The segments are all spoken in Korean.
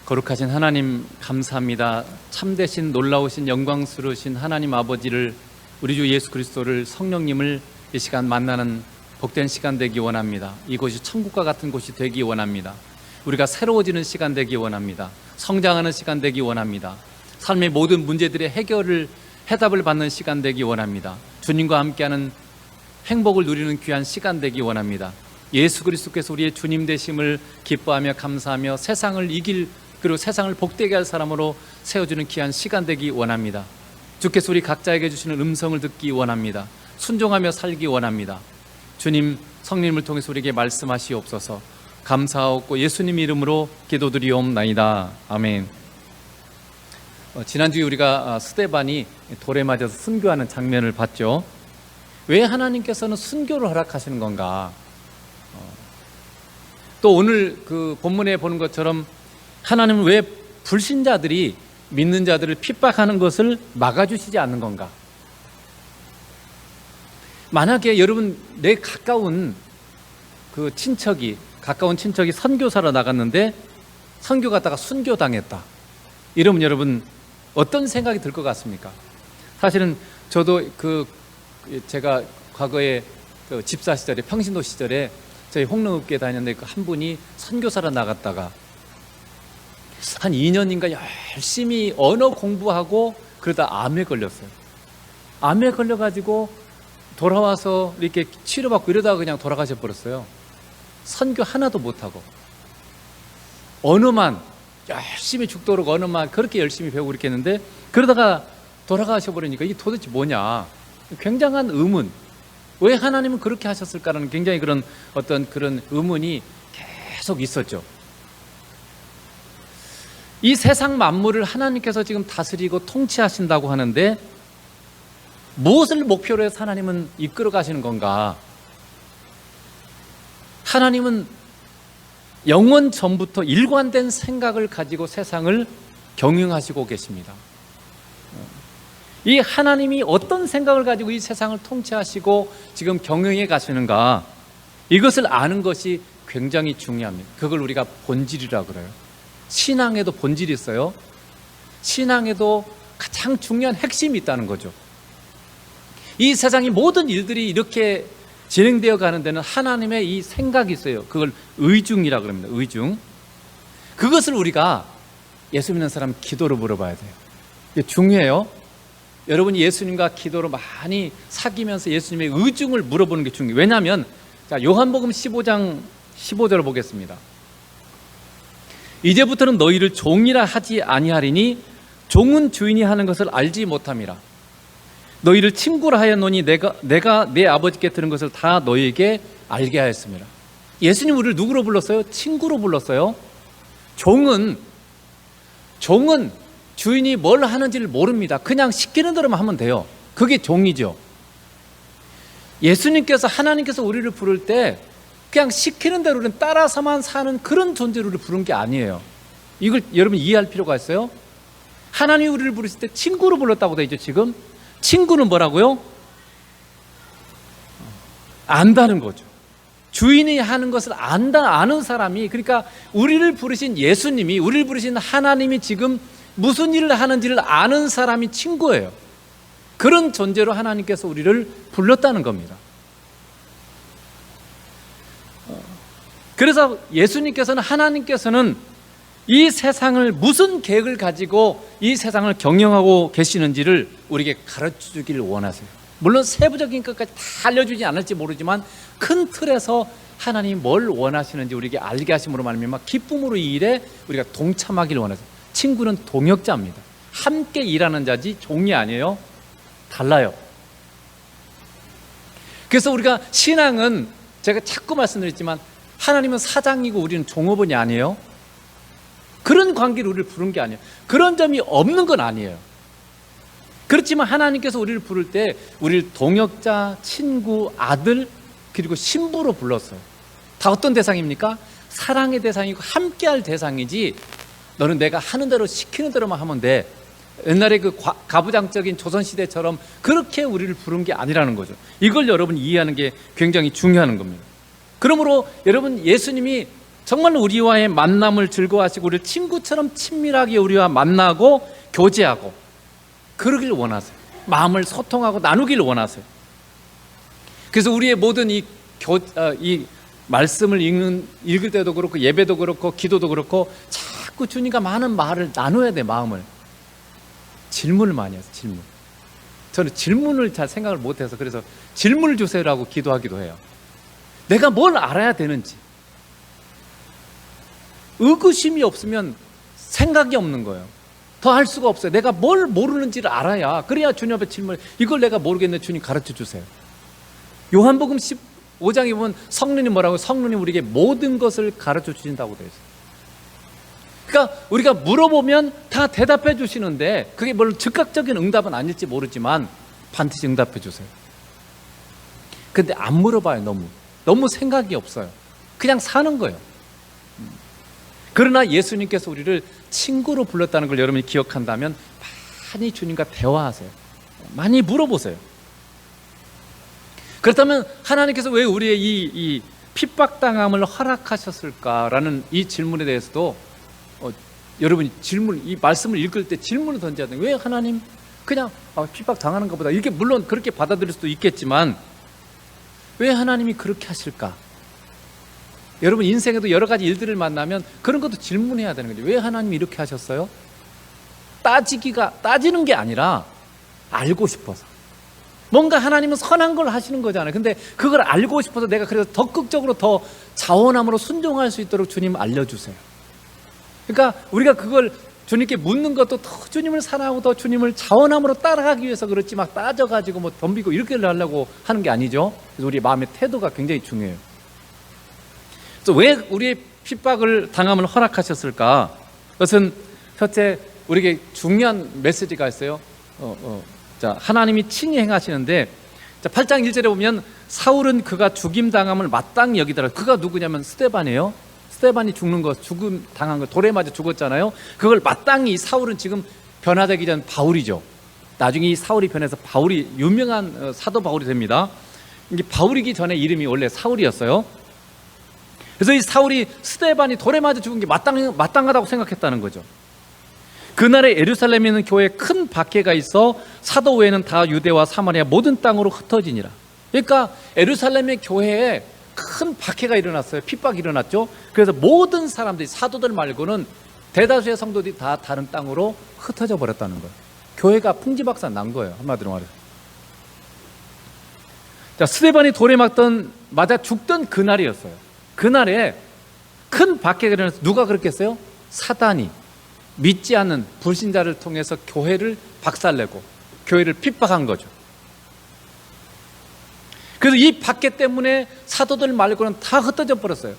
거룩하신 하나님 감사합니다. 참되신 놀라우신 영광스러우신 하나님 아버지를, 우리 주 예수 그리스도를, 성령님을 이 시간 만나는 복된 시간 되기 원합니다. 이곳이 천국과 같은 곳이 되기 원합니다. 우리가 새로워지는 시간 되기 원합니다. 성장하는 시간 되기 원합니다. 삶의 모든 문제들의 해답을 받는 시간 되기 원합니다. 주님과 함께하는 행복을 누리는 귀한 시간 되기 원합니다. 예수 그리스도께서 우리의 주님 되심을 기뻐하며 감사하며 세상을 이길, 그리고 세상을 복되게 할 사람으로 세워주는 귀한 시간 되기 원합니다. 주께서 우리 각자에게 주시는 음성을 듣기 원합니다. 순종하며 살기 원합니다. 주님, 성령님을 통해서 우리에게 말씀하시옵소서. 감사하옵고 예수님 이름으로 기도드리옵나이다. 아멘. 지난주에 우리가 스데반이 돌에 맞아서 순교하는 장면을 봤죠. 왜 하나님께서는 순교를 허락하시는 건가? 또 오늘 그 본문에 보는 것처럼 하나님은 왜 불신자들이 믿는 자들을 핍박하는 것을 막아주시지 않는 건가? 만약에 여러분, 내 가까운 친척이 선교사로 나갔는데 선교 갔다가 순교당했다, 이러면 여러분 어떤 생각이 들 것 같습니까? 사실은 저도 제가 과거에 집사 시절에, 평신도 시절에 저희 홍릉읍교회 다녔는데 한 분이 선교사로 나갔다가 한 2년인가 열심히 언어 공부하고 그러다 암에 걸렸어요. 암에 걸려가지고 돌아와서 이렇게 치료받고 이러다가 그냥 돌아가셔 버렸어요. 선교 하나도 못하고 언어만 열심히, 죽도록 언어만 그렇게 열심히 배우고 이렇게 했는데 그러다가 돌아가셔 버리니까 이게 도대체 뭐냐, 굉장한 의문. 왜 하나님은 그렇게 하셨을까라는 굉장히 그런 의문이 계속 있었죠. 이 세상 만물을 하나님께서 지금 다스리고 통치하신다고 하는데 무엇을 목표로 해서 하나님은 이끌어 가시는 건가? 하나님은 영원 전부터 일관된 생각을 가지고 세상을 경영하시고 계십니다. 이 하나님이 어떤 생각을 가지고 이 세상을 통치하시고 지금 경영해 가시는가, 이것을 아는 것이 굉장히 중요합니다. 그걸 우리가 본질이라고 그래요. 신앙에도 본질이 있어요. 신앙에도 가장 중요한 핵심이 있다는 거죠. 이 세상의 모든 일들이 이렇게 진행되어 가는 데는 하나님의 이 생각이 있어요. 그걸 의중이라고 합니다. 의중. 그것을 우리가 예수 믿는 사람 기도로 물어봐야 돼요. 이게 중요해요. 여러분이 예수님과 기도로 많이 사귀면서 예수님의 의중을 물어보는 게 중요해요. 왜냐하면 요한복음 15장 15절을 보겠습니다. 이제부터는 너희를 종이라 하지 아니하리니 종은 주인이 하는 것을 알지 못함이라. 너희를 친구라 하였노니 내가 내 아버지께 들은 것을 다 너희에게 알게 하였습니다. 예수님 우리를 누구로 불렀어요? 친구로 불렀어요. 종은 주인이 뭘 하는지를 모릅니다. 그냥 시키는 대로만 하면 돼요. 그게 종이죠. 예수님께서, 하나님께서 우리를 부를 때 그냥 시키는 대로는 따라서만 사는 그런 존재로 우리를 부른 게 아니에요. 이걸 여러분 이해할 필요가 있어요. 하나님이 우리를 부르실 때 친구로 불렀다고 되어 있죠. 지금 친구는 뭐라고요? 안다는 거죠. 주인이 하는 것을 아는 사람이, 그러니까 우리를 부르신 예수님이, 우리를 부르신 하나님이 지금 무슨 일을 하는지를 아는 사람이 친구예요. 그런 존재로 하나님께서 우리를 불렀다는 겁니다. 그래서 예수님께서는, 하나님께서는 이 세상을 무슨 계획을 가지고 이 세상을 경영하고 계시는지를 우리에게 가르쳐주기를 원하세요. 물론 세부적인 것까지 다 알려주지 않을지 모르지만 큰 틀에서 하나님이 뭘 원하시는지 우리에게 알게 하심으로 말미암아 기쁨으로 이 일에 우리가 동참하기를 원하세요. 친구는 동역자입니다. 함께 일하는 자지 종이 아니에요. 달라요. 그래서 우리가 신앙은, 제가 자꾸 말씀드렸지만 하나님은 사장이고 우리는 종업원이 아니에요. 그런 관계로 우리를 부른 게 아니에요. 그런 점이 없는 건 아니에요. 그렇지만 하나님께서 우리를 부를 때 우리를 동역자, 친구, 아들, 그리고 신부로 불렀어요. 다 어떤 대상입니까? 사랑의 대상이고 함께할 대상이지, 너는 내가 하는 대로 시키는 대로만 하면 돼, 옛날에 그 가부장적인 조선시대처럼 그렇게 우리를 부른 게 아니라는 거죠. 이걸 여러분 이해하는 게 굉장히 중요한 겁니다. 그러므로 여러분, 예수님이 정말 우리와의 만남을 즐거워하시고 우리를 친구처럼 친밀하게 우리와 만나고 교제하고 그러길 원하세요. 마음을 소통하고 나누길 원하세요. 그래서 우리의 모든 이 말씀을 읽을 때도 그렇고 예배도 그렇고 기도도 그렇고 자꾸 주님과 많은 말을 나눠야 돼. 마음을 질문을 많이 해서 질문. 저는 질문을 잘 생각을 못해서 그래서 질문을 주세요라고 기도하기도 해요. 내가 뭘 알아야 되는지. 의구심이 없으면 생각이 없는 거예요. 더 할 수가 없어요. 내가 뭘 모르는지를 알아야, 그래야 주님 앞에 질문, 이걸 내가 모르겠는데 주님 가르쳐 주세요. 요한복음 15장에 보면 성령님 뭐라고? 성령님 우리에게 모든 것을 가르쳐 주신다고 되어 있어요. 그러니까 우리가 물어보면 다 대답해 주시는데 그게 물론 즉각적인 응답은 아닐지 모르지만 반드시 응답해 주세요. 근데 안 물어봐요. 너무 생각이 없어요. 그냥 사는 거예요. 그러나 예수님께서 우리를 친구로 불렀다는 걸 여러분이 기억한다면 많이 주님과 대화하세요. 많이 물어보세요. 그렇다면 하나님께서 왜 우리의 이 핍박당함을 허락하셨을까라는 이 질문에 대해서도 여러분이 이 말씀을 읽을 때 질문을 던져야 돼요. 왜 하나님 그냥 핍박당하는 것보다, 이렇게 물론 그렇게 받아들일 수도 있겠지만 왜 하나님이 그렇게 하실까? 여러분 인생에도 여러 가지 일들을 만나면 그런 것도 질문해야 되는 거죠. 왜 하나님이 이렇게 하셨어요? 따지는 게 아니라 알고 싶어서. 뭔가 하나님은 선한 걸 하시는 거잖아요. 근데 그걸 알고 싶어서 내가 그래서 적극적으로 더 자원함으로 순종할 수 있도록 주님 알려주세요. 그러니까 우리가 그걸 주님께 묻는 것도 더 주님을 사랑하고 더 주님을 자원함으로 따라가기 위해서 그렇지 막 따져가지고 뭐 덤비고 이렇게 하려고 하는 게 아니죠. 그래서 우리 마음의 태도가 굉장히 중요해요. 그래서 왜 우리의 핍박을 당함을 허락하셨을까? 그것은 첫째 우리에게 중요한 메시지가 있어요. 자, 하나님이 친히 행하시는데, 자, 8장 1절에 보면 사울은 그가 죽임 당함을 마땅히 여기더라. 그가 누구냐면 스데반이에요. 스데반이 죽임 당한 거, 돌에 맞아 죽었잖아요. 그걸 마땅히, 사울은 지금 변화되기 전 바울이죠. 나중에 이 사울이 변해서 바울이 유명한 사도 바울이 됩니다. 이게 바울이기 전에 이름이 원래 사울이었어요. 그래서 이 사울이 스데반이 돌에 맞아 죽은 게 마땅하다고 생각했다는 거죠. 그날에 예루살렘에 있는 교회에 큰 박해가 있어 사도 외에는 다 유대와 사마리아 모든 땅으로 흩어지니라. 그러니까 예루살렘의 교회에 큰 박해가 일어났어요. 핍박이 일어났죠. 그래서 모든 사람들이, 사도들 말고는 대다수의 성도들이 다 다른 땅으로 흩어져 버렸다는 거예요. 교회가 풍지박산 난 거예요. 한마디로 말해서. 자, 스데반이 돌에 맞아 죽던 그날이었어요. 그날에 큰 박해가 일어나서 누가 그랬겠어요? 사단이 믿지 않는 불신자를 통해서 교회를 박살내고 교회를 핍박한 거죠. 그래서 이 박해 때문에 사도들 말고는 다 흩어져 버렸어요.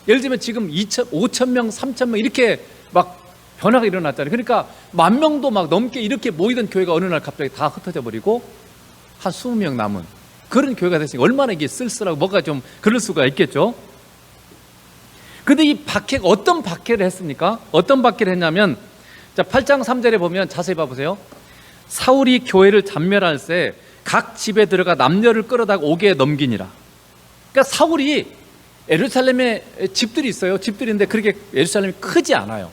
예를 들면 지금 5,000명, 3,000명 이렇게 막 변화가 일어났잖아요. 그러니까 10,000명도 막 넘게 이렇게 모이던 교회가 어느 날 갑자기 다 흩어져 버리고 한 20명 남은 그런 교회가 됐으니까 얼마나 이게 쓸쓸하고 뭐가 좀 그럴 수가 있겠죠. 근데 이 박해가 어떤 박해를 했습니까? 어떤 박해를 했냐면, 자, 8장 3절에 보면 자세히 봐보세요. 사울이 교회를 잔멸할 때 각 집에 들어가 남녀를 끌어다가 옥에 넘기니라. 그러니까 사울이 예루살렘에 집들이 있어요. 집들인데 그렇게 예루살렘이 크지 않아요.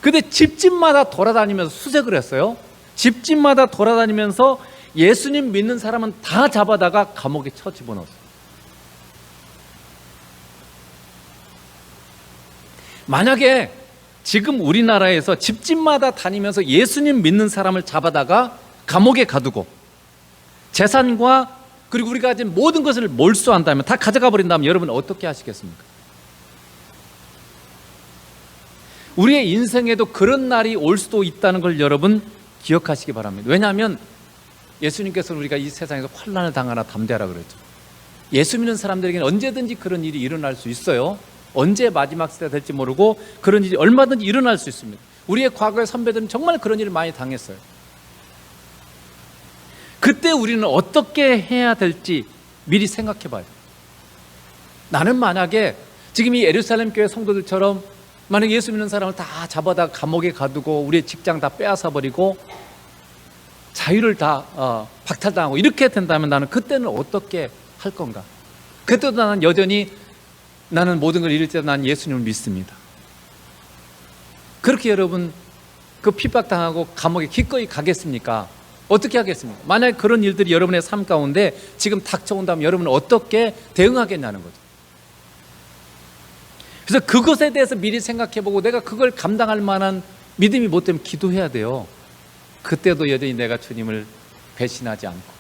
근데 집집마다 돌아다니면서 수색을 했어요. 집집마다 돌아다니면서 예수님 믿는 사람은 다 잡아다가 감옥에 쳐 집어넣었어요. 만약에 지금 우리나라에서 집집마다 다니면서 예수님 믿는 사람을 잡아다가 감옥에 가두고 재산과 그리고 우리가 가진 모든 것을 몰수한다면, 다 가져가 버린다면 여러분 어떻게 하시겠습니까? 우리의 인생에도 그런 날이 올 수도 있다는 걸 여러분 기억하시기 바랍니다. 왜냐하면 예수님께서는 우리가 이 세상에서 환난을 당하나 담대하라 그랬죠. 예수 믿는 사람들에게는 언제든지 그런 일이 일어날 수 있어요. 언제 마지막 시대가 될지 모르고 그런 일이 얼마든지 일어날 수 있습니다. 우리의 과거의 선배들은 정말 그런 일을 많이 당했어요. 그때 우리는 어떻게 해야 될지 미리 생각해 봐야 돼요. 나는 만약에 지금 이 예루살렘 교회 성도들처럼 만약에 예수 믿는 사람을 다 잡아다 감옥에 가두고 우리의 직장 다 빼앗아 버리고 자유를 다 박탈당하고 이렇게 된다면 나는 그때는 어떻게 할 건가? 그때도 나는 여전히 나는 모든 걸 잃을 때도 난 예수님을 믿습니다. 그렇게 여러분 그 핍박당하고 감옥에 기꺼이 가겠습니까? 어떻게 하겠습니까? 만약 그런 일들이 여러분의 삶 가운데 지금 닥쳐온다면 여러분은 어떻게 대응하겠냐는 거죠. 그래서 그것에 대해서 미리 생각해보고 내가 그걸 감당할 만한 믿음이 못 되면 기도해야 돼요. 그때도 여전히 내가 주님을 배신하지 않고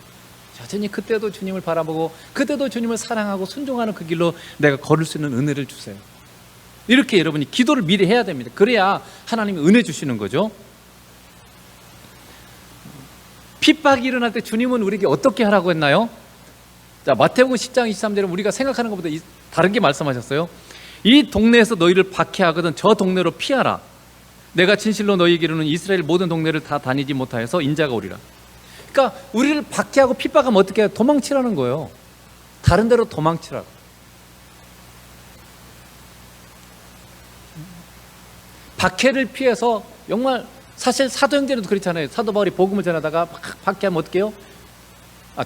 여전히 그때도 주님을 바라보고 그때도 주님을 사랑하고 순종하는 그 길로 내가 걸을 수 있는 은혜를 주세요. 이렇게 여러분이 기도를 미리 해야 됩니다. 그래야 하나님이 은혜 주시는 거죠. 핍박이 일어날 때 주님은 우리에게 어떻게 하라고 했나요? 자, 마태복음 10장 23절은 우리가 생각하는 것보다 다른 게 말씀하셨어요. 이 동네에서 너희를 박해하거든 저 동네로 피하라. 내가 진실로 너희에게 이르는 이스라엘 모든 동네를 다 다니지 못하여서 인자가 오리라. 그러니까 우리를 박해하고 핍박하면 어떻게 해요? 도망치라는 거예요. 다른 데로 도망치라고. 박해를 피해서 정말 사실 사도행전에도 그렇잖아요. 사도 바울이 복음을 전하다가 막 박해하면 어떻게 해요?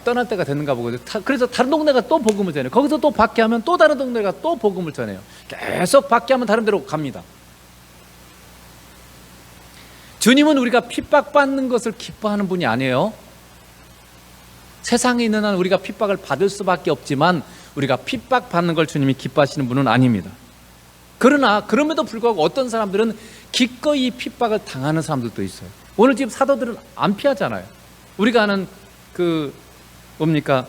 떠날 때가 됐는가 보거든요. 그래서 다른 동네가 또 복음을 전해요. 거기서 또 박해하면 또 다른 동네가 또 복음을 전해요. 계속 박해하면 다른 데로 갑니다. 주님은 우리가 핍박받는 것을 기뻐하는 분이 아니에요. 세상에 있는 한 우리가 핍박을 받을 수밖에 없지만 우리가 핍박받는 걸 주님이 기뻐하시는 분은 아닙니다. 그러나 그럼에도 불구하고 어떤 사람들은 기꺼이 핍박을 당하는 사람들도 있어요. 오늘 지금 사도들은 안 피하잖아요. 우리가 아는 그 뭡니까?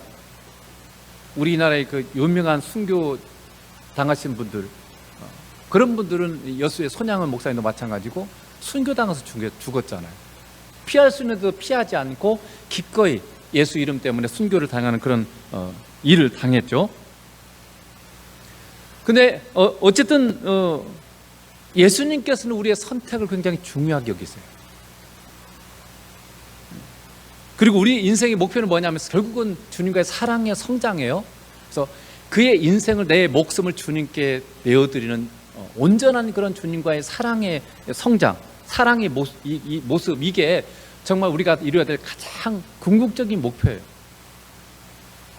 우리나라의 그 유명한 순교 당하신 분들, 그런 분들은 여수의 손양은 목사님도 마찬가지고 순교당해서 죽었잖아요. 피할 수 있는데도 피하지 않고 기꺼이 예수 이름 때문에 순교를 당하는 그런 일을 당했죠. 근데 어쨌든 예수님께서는 우리의 선택을 굉장히 중요하게 여기세요. 그리고 우리 인생의 목표는 뭐냐면 결국은 주님과의 사랑의 성장이에요. 그래서 그의 인생을, 내 목숨을 주님께 내어드리는 온전한 그런 주님과의 사랑의 성장, 사랑의 모습, 이게 정말 우리가 이루어야 될 가장 궁극적인 목표예요.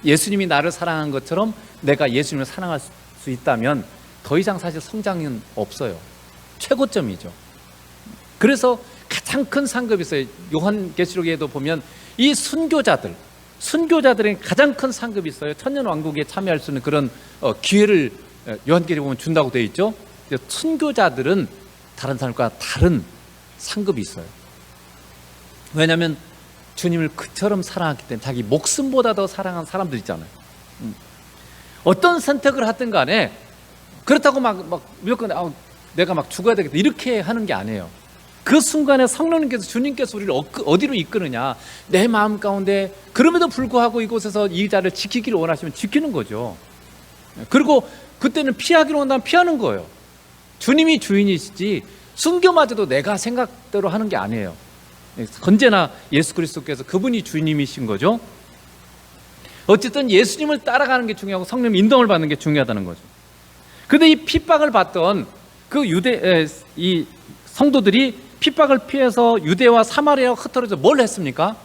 예수님이 나를 사랑한 것처럼 내가 예수님을 사랑할 수 있다면 더 이상 사실 성장은 없어요. 최고점이죠. 그래서 가장 큰 상급이 있어요. 요한계시록에도 보면 이 순교자들에게 가장 큰 상급이 있어요. 천년왕국에 참여할 수 있는 그런 기회를 요한계시록에 보면 준다고 되어 있죠. 순교자들은 다른 사람과 다른 상급이 있어요. 왜냐하면 주님을 그처럼 사랑했기 때문에 자기 목숨보다 더 사랑한 사람들 있잖아요. 어떤 선택을 하든 간에 그렇다고 막 무조건 내가 막 죽어야 되겠다 이렇게 하는 게 아니에요. 그 순간에 성령님께서, 주님께서 우리를 어디로 이끄느냐, 내 마음 가운데 그럼에도 불구하고 이곳에서 이 자를 지키기를 원하시면 지키는 거죠. 그리고 그때는 피하기로 한다면 피하는 거예요. 주님이 주인이시지 순교마저도 내가 생각대로 하는 게 아니에요. 언제나 예수 그리스도께서 그분이 주님이신 거죠. 어쨌든 예수님을 따라가는 게 중요하고 성령 인도를 받는 게 중요하다는 거죠. 그런데 이 핍박을 받던 그 이 성도들이 핍박을 피해서 유대와 사마리아로 흩어져서 뭘 했습니까?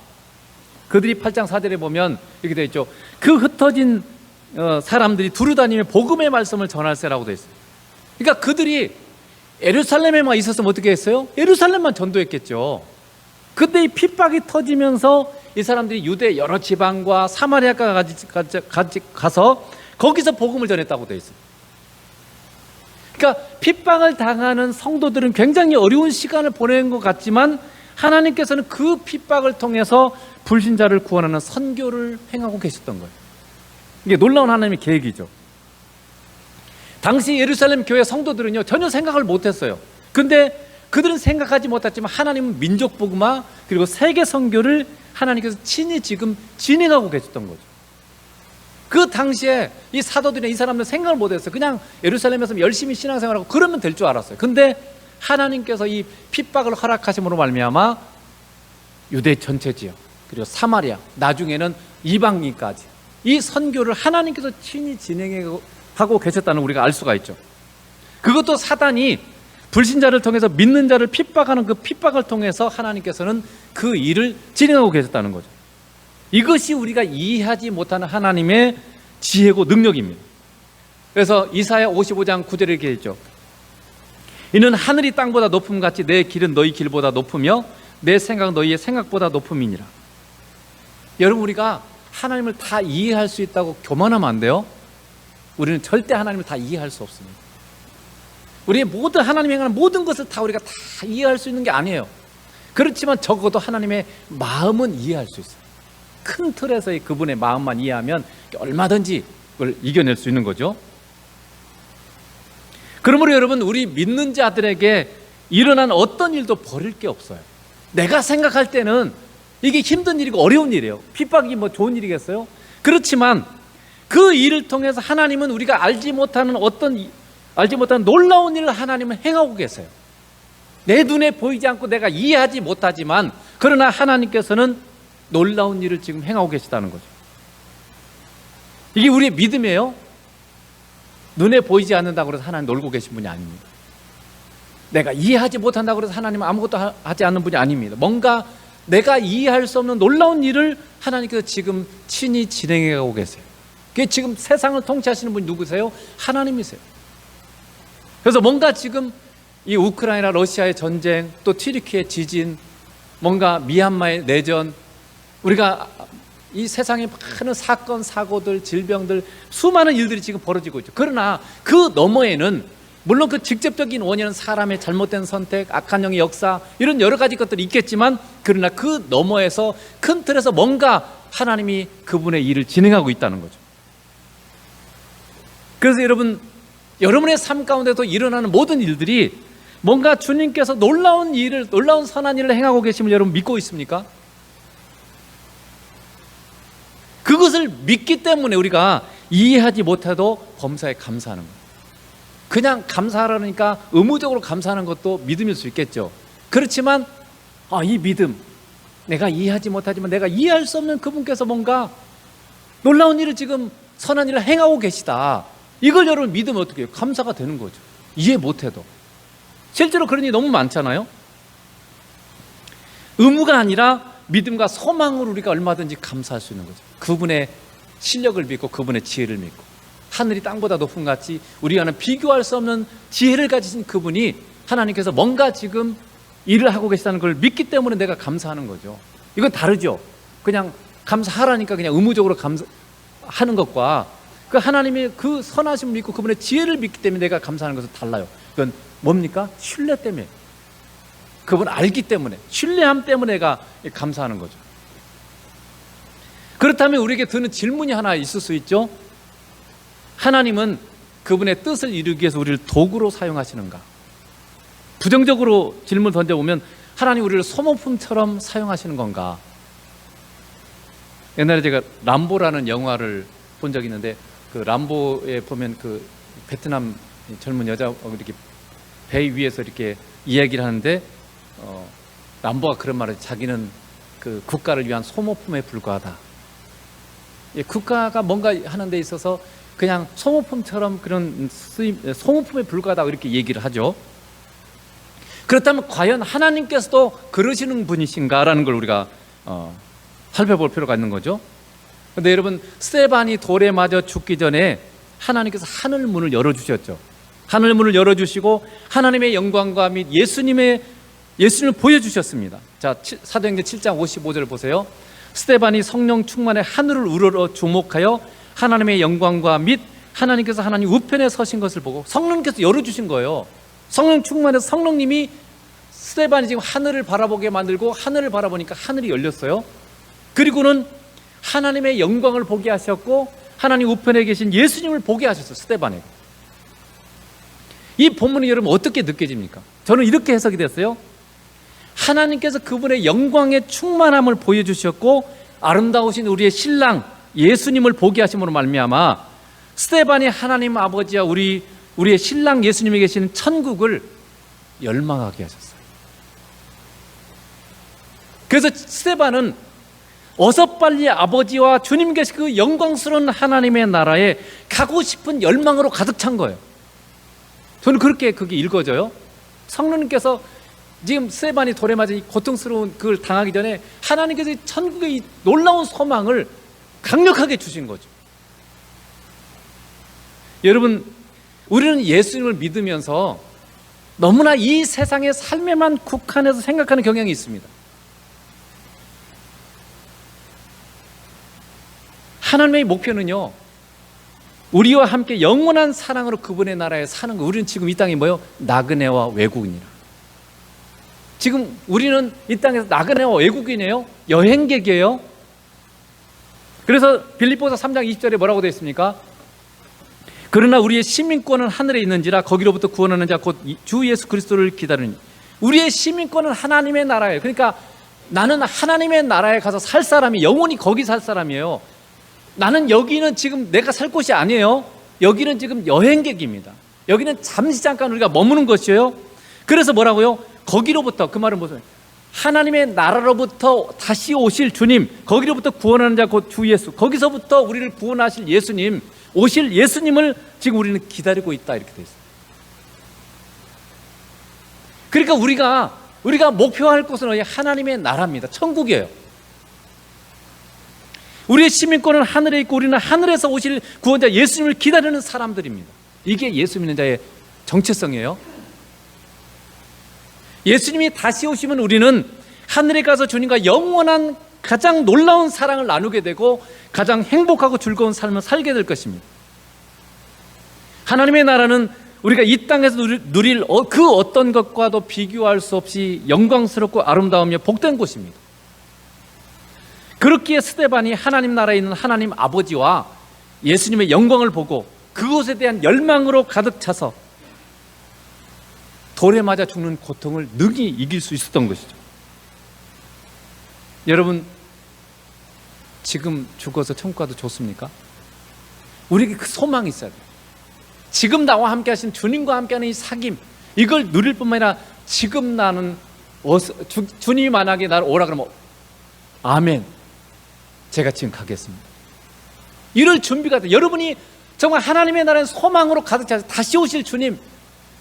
그들이 8장 4절에 보면 이렇게 되어 있죠. 그 흩어진 사람들이 두루다니며 복음의 말씀을 전할세라고 되어 있어요. 그러니까 그들이 예루살렘에만 있었으면 어떻게 했어요? 예루살렘만 전도했겠죠. 근데 이 핍박이 터지면서 이 사람들이 유대 여러 지방과 사마리아까지 가서 거기서 복음을 전했다고 되어 있어요. 그러니까 핍박을 당하는 성도들은 굉장히 어려운 시간을 보내는 것 같지만 하나님께서는 그 핍박을 통해서 불신자를 구원하는 선교를 행하고 계셨던 거예요. 이게 놀라운 하나님의 계획이죠. 당시 예루살렘 교회 성도들은요 전혀 생각을 못했어요. 근데 그들은 생각하지 못했지만 하나님은 민족 복음화 그리고 세계 선교를 하나님께서 친히 지금 진행하고 계셨던 거죠. 그 당시에 이 사도들이, 이 사람들 생각을 못했어요. 그냥 예루살렘에서 열심히 신앙생활하고 그러면 될 줄 알았어요. 근데 하나님께서 이 핍박을 허락하심으로 말미암아 유대 전체 지역 그리고 사마리아, 나중에는 이방인까지 이 선교를 하나님께서 친히 진행하고 계셨다는 우리가 알 수가 있죠. 그것도 사단이 불신자를 통해서 믿는 자를 핍박하는 그 핍박을 통해서 하나님께서는 그 일을 진행하고 계셨다는 거죠. 이것이 우리가 이해하지 못하는 하나님의 지혜고 능력입니다. 그래서 이사야 55장 9절에 이렇게 했죠. 이는 하늘이 땅보다 높음 같이 내 길은 너희 길보다 높으며 내 생각 너희의 생각보다 높음이니라. 여러분, 우리가 하나님을 다 이해할 수 있다고 교만하면 안 돼요. 우리는 절대 하나님을 다 이해할 수 없습니다. 우리의 모든 하나님이 행하는 모든 것을 다 우리가 다 이해할 수 있는 게 아니에요. 그렇지만 적어도 하나님의 마음은 이해할 수 있어요. 큰 틀에서의 그분의 마음만 이해하면 얼마든지 그걸 이겨낼 수 있는 거죠. 그러므로 여러분, 우리 믿는 자들에게 일어난 어떤 일도 버릴 게 없어요. 내가 생각할 때는 이게 힘든 일이고 어려운 일이에요. 핍박이 뭐 좋은 일이겠어요? 그렇지만 그 일을 통해서 하나님은 우리가 알지 못하는 놀라운 일을 하나님은 행하고 계세요. 내 눈에 보이지 않고 내가 이해하지 못하지만, 그러나 하나님께서는 놀라운 일을 지금 행하고 계시다는 거죠. 이게 우리의 믿음이에요. 눈에 보이지 않는다고 해서 하나님 놀고 계신 분이 아닙니다. 내가 이해하지 못한다고 해서 하나님은 아무것도 하지 않는 분이 아닙니다. 뭔가 내가 이해할 수 없는 놀라운 일을 하나님께서 지금 친히 진행해가고 계세요. 그게 지금 세상을 통치하시는 분이 누구세요? 하나님이세요. 그래서 뭔가 지금 이 우크라이나 러시아의 전쟁, 또 튀르키의 지진, 뭔가 미얀마의 내전, 우리가 이 세상에 많은 사건, 사고들, 질병들, 수많은 일들이 지금 벌어지고 있죠. 그러나 그 너머에는 물론 그 직접적인 원인은 사람의 잘못된 선택, 악한 영의 역사, 이런 여러 가지 것들이 있겠지만, 그러나 그 너머에서 큰 틀에서 뭔가 하나님이 그분의 일을 진행하고 있다는 거죠. 그래서 여러분, 여러분의 삶 가운데서 일어나는 모든 일들이 뭔가 주님께서 놀라운 일을, 놀라운 선한 일을 행하고 계심을 여러분 믿고 있습니까? 그것을 믿기 때문에 우리가 이해하지 못해도 범사에 감사하는 거예요. 그냥 감사하라니까 의무적으로 감사하는 것도 믿음일 수 있겠죠. 그렇지만 이 믿음, 내가 이해하지 못하지만 내가 이해할 수 없는 그분께서 뭔가 놀라운 일을 지금 선한 일을 행하고 계시다, 이걸 여러분 믿으면 어떻게 해요? 감사가 되는 거죠. 이해 못해도. 실제로 그런 일이 너무 많잖아요. 의무가 아니라 믿음과 소망으로 우리가 얼마든지 감사할 수 있는 거죠. 그분의 실력을 믿고 그분의 지혜를 믿고, 하늘이 땅보다 높은 같이 우리와는 비교할 수 없는 지혜를 가지신 그분이, 하나님께서 뭔가 지금 일을 하고 계시다는 걸 믿기 때문에 내가 감사하는 거죠. 이건 다르죠. 그냥 감사하라니까 그냥 의무적으로 감사하는 것과 그 하나님의 그 선하심을 믿고 그분의 지혜를 믿기 때문에 내가 감사하는 것은 달라요. 그건 뭡니까? 신뢰 때문에, 그분 알기 때문에, 신뢰함 때문에 내가 감사하는 거죠. 그렇다면 우리에게 드는 질문이 하나 있을 수 있죠. 하나님은 그분의 뜻을 이루기 위해서 우리를 도구로 사용하시는가? 부정적으로 질문을 던져보면 하나님 우리를 소모품처럼 사용하시는 건가? 옛날에 제가 람보라는 영화를 본 적이 있는데, 그 람보에 보면 그 베트남 젊은 여자 이렇게 배 위에서 이렇게 이야기를 하는데, 람보가 그런 말을, 자기는 그 국가를 위한 소모품에 불과하다. 국가가 뭔가 하는 데 있어서 그냥 소모품처럼 그런 소모품에 불과하다고 이렇게 얘기를 하죠. 그렇다면 과연 하나님께서도 그러시는 분이신가라는 걸 우리가 살펴볼 필요가 있는 거죠. 그런데 여러분, 스데반이 돌에 맞아 죽기 전에 하나님께서 하늘 문을 열어주셨죠. 하늘 문을 열어주시고 하나님의 영광과 및 예수님을 보여주셨습니다. 자, 사도행전 7장 55절 보세요. 스데반이 성령 충만에 하늘을 우러러 주목하여 하나님의 영광과 및 하나님께서 하나님 우편에 서신 것을 보고, 성령님께서 열어주신 거예요. 성령 충만해서 성령님이 스데반이 지금 하늘을 바라보게 만들고, 하늘을 바라보니까 하늘이 열렸어요. 그리고는 하나님의 영광을 보게 하셨고, 하나님 우편에 계신 예수님을 보게 하셨어요. 스데반에게. 이 본문이 여러분 어떻게 느껴집니까? 저는 이렇게 해석이 됐어요. 하나님께서 그분의 영광의 충만함을 보여주셨고, 아름다우신 우리의 신랑 예수님을 보게 하심으로 말미암아 스데반이 하나님 아버지와 우리의 신랑 예수님이 계시는 천국을 열망하게 하셨어요. 그래서 스데반은 어서 빨리 아버지와 주님 계신 그 영광스러운 하나님의 나라에 가고 싶은 열망으로 가득 찬 거예요. 저는 그렇게 그게 읽어져요. 성령님께서 지금 스데반이 돌에 맞은 이 고통스러운 그걸 당하기 전에 하나님께서 이 천국의 이 놀라운 소망을 강력하게 주신 거죠. 여러분, 우리는 예수님을 믿으면서 너무나 이 세상의 삶에만 국한해서 생각하는 경향이 있습니다. 하나님의 목표는요, 우리와 함께 영원한 사랑으로 그분의 나라에 사는 거. 우리는 지금 이 땅이 뭐예요? 나그네와 외국인이라. 지금 우리는 이 땅에서 나그네와 외국인이에요. 여행객이에요. 그래서 빌립보서 3장 20절에 뭐라고 되어 있습니까? 그러나 우리의 시민권은 하늘에 있는지라 거기로부터 구원하는 자 곧 주 예수 그리스도를 기다리니. 우리의 시민권은 하나님의 나라예요. 그러니까 나는 하나님의 나라에 가서 살 사람이, 영원히 거기 살 사람이에요. 나는 여기는 지금 내가 살 곳이 아니에요. 여기는 지금 여행객입니다. 여기는 잠시 잠깐 우리가 머무는 것이에요. 그래서 뭐라고요? 거기로부터, 그 말은 무슨, 하나님의 나라로부터 다시 오실 주님, 거기로부터 구원하는 자 곧 주 예수, 거기서부터 우리를 구원하실 예수님, 오실 예수님을 지금 우리는 기다리고 있다, 이렇게 되어 있어요. 그러니까 우리가 목표할 곳은 하나님의 나라입니다. 천국이에요. 우리의 시민권은 하늘에 있고 우리는 하늘에서 오실 구원자 예수님을 기다리는 사람들입니다. 이게 예수 믿는 자의 정체성이에요. 예수님이 다시 오시면 우리는 하늘에 가서 주님과 영원한 가장 놀라운 사랑을 나누게 되고 가장 행복하고 즐거운 삶을 살게 될 것입니다. 하나님의 나라는 우리가 이 땅에서 누릴 그 어떤 것과도 비교할 수 없이 영광스럽고 아름다우며 복된 곳입니다. 그렇기에 스데반이 하나님 나라에 있는 하나님 아버지와 예수님의 영광을 보고 그것에 대한 열망으로 가득 차서 돌에 맞아 죽는 고통을 능히 이길 수 있었던 것이죠. 여러분, 지금 죽어서 천국 가도 좋습니까? 우리에게 그 소망이 있어야 돼요. 지금 나와 함께 하신 주님과 함께하는 이 사귐, 이걸 누릴 뿐만 아니라 지금 나는 주님이 만약에 나를 오라 그러면 아멘, 제가 지금 가겠습니다, 이럴 준비가 돼요. 여러분이 정말 하나님의 나라의 소망으로 가득 차서 다시 오실 주님,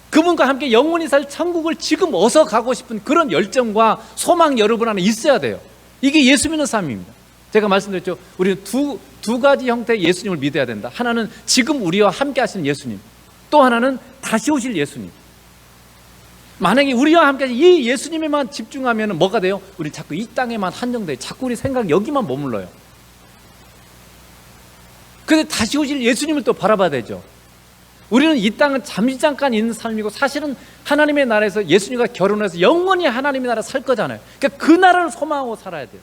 그분과 함께 영원히 살 천국을 지금 어서 가고 싶은 그런 열정과 소망 여러분 안에 있어야 돼요. 이게 예수 믿는 삶입니다. 제가 말씀드렸죠. 우리는 두 가지 형태의 예수님을 믿어야 된다. 하나는 지금 우리와 함께 하시는 예수님, 또 하나는 다시 오실 예수님. 만약에 우리와 함께 하신 이 예수님에만 집중하면 뭐가 돼요? 우리 자꾸 이 땅에만 한정돼요. 자꾸 우리 생각 여기만 머물러요. 근데 다시 오실 예수님을 또 바라봐야 되죠. 우리는 이 땅은 잠시 잠깐 있는 삶이고 사실은 하나님의 나라에서 예수님과 결혼해서 영원히 하나님의 나라 살 거잖아요. 그러니까 그 나라를 소망하고 살아야 돼요.